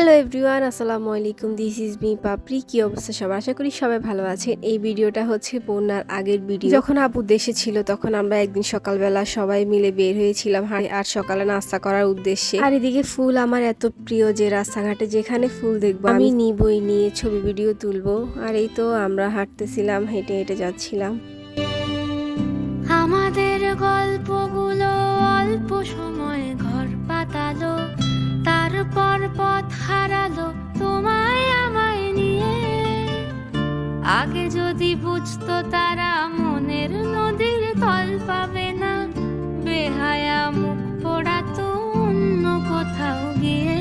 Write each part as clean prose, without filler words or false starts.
Hello everyone, আসসালামু আলাইকুম। This is me পাপড়ি। কি অবস্থা সবার? আশা করি সবাই ভালো আছেন। এই ভিডিওটা হচ্ছে বন্যার আগের ভিডিও। যখন আপু দেশে ছিল তখন আমরা একদিন সকালবেলা সবাই মিলে বের হয়েছিলাম আর সকালে নাস্তা করার উদ্দেশ্যে। আর এদিকে ফুল আমার এত প্রিয় যে রাস্তাঘাটে যেখানে ফুল দেখবো আমি নিবই, নিয়ে ছবি ভিডিও তুলবো। আর এই তো আমরা হাঁটতেছিলাম, হেঁটে হেঁটে যাচ্ছিলাম। আমাদের গল্পগুলো অল্প সময় ঘর পাতালো, তারপর পথ হারালো তোমায় আমায় নিয়ে। আগে যদি বুঝতো তারা মনের নদীর তল পাবে না, বেহায়া মুখ পোড়াতো অন্য কোথাও গিয়ে।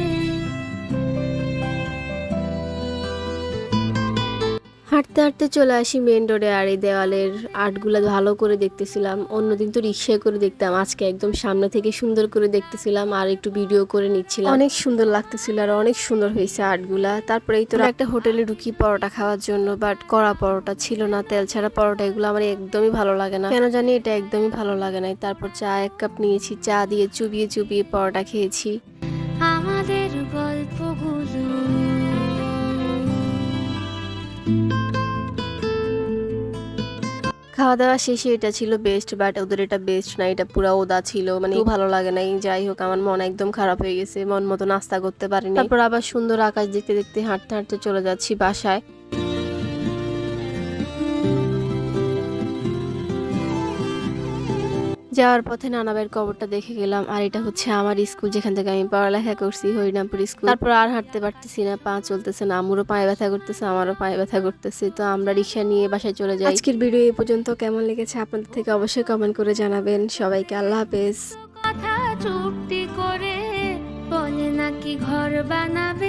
হাঁটতে হাঁটতে চলে আসি মেন রোডে। আর এই দেওয়ালের আর্টগুলো ভালো করে দেখতেছিলাম। অন্যদিন তো রিক্সায় করে দেখতাম, আজকে একদম সামনে থেকে সুন্দর করে দেখতেছিলাম আর একটু ভিডিও করে নিচ্ছিলাম। অনেক সুন্দর লাগতেছিল আর অনেক সুন্দর হয়েছে আর্টগুলা। তারপরে এই তো একটা হোটেলে ঢুকি পরোটা খাওয়ার জন্য, বাট কড়া পরোটা ছিল না, তেল ছাড়া পরোটা। এগুলো আমার একদমই ভালো লাগে না, কেন জানি এটা একদমই ভালো লাগে না। তারপর চা 1 কাপ নিয়েছি, চা দিয়ে চুবিয়ে চুবিয়ে পরোটা খেয়েছি। আমাদের গল্পগুলো খাওয়া দাওয়া শেষে এটা ছিল বেস্ট, বাট ওদের এটা বেস্ট না, এটা পুরো ওদা ছিল, মানে ভালো লাগে নাই। যাই হোক, আমার মন একদম খারাপ হয়ে গেছে, মন মতো নাস্তা করতে পারিনি। তারপর আবার সুন্দর আকাশ দেখতে দেখতে হাঁটতে হাঁটতে চলে যাচ্ছি বাসায়। যাওয়ার পথে নানাবের কবরটা দেখে গেলাম। আর এটা হচ্ছে আমার স্কুল, যেখান থেকে আমি পড়ালেখা করছি, হরিনামপুর স্কুল। তারপর আর হাঁটতে পারতেছি না, পা চলতেছে না। আমুরও পায়ে ব্যথা করতেছে, আমারও পায়ে ব্যথা করতেছে। তো আমরা রিক্সা নিয়ে বাসায় চলে যাই। আজকের ভিডিও এই পর্যন্ত। কেমন লেগেছে আপনাদের থেকে অবশ্যই কমেন্ট করে জানাবেন। সবাইকে আল্লাহ হাফেজ। কথা চুক্তি করে বলে নাকি ঘর বানাবে।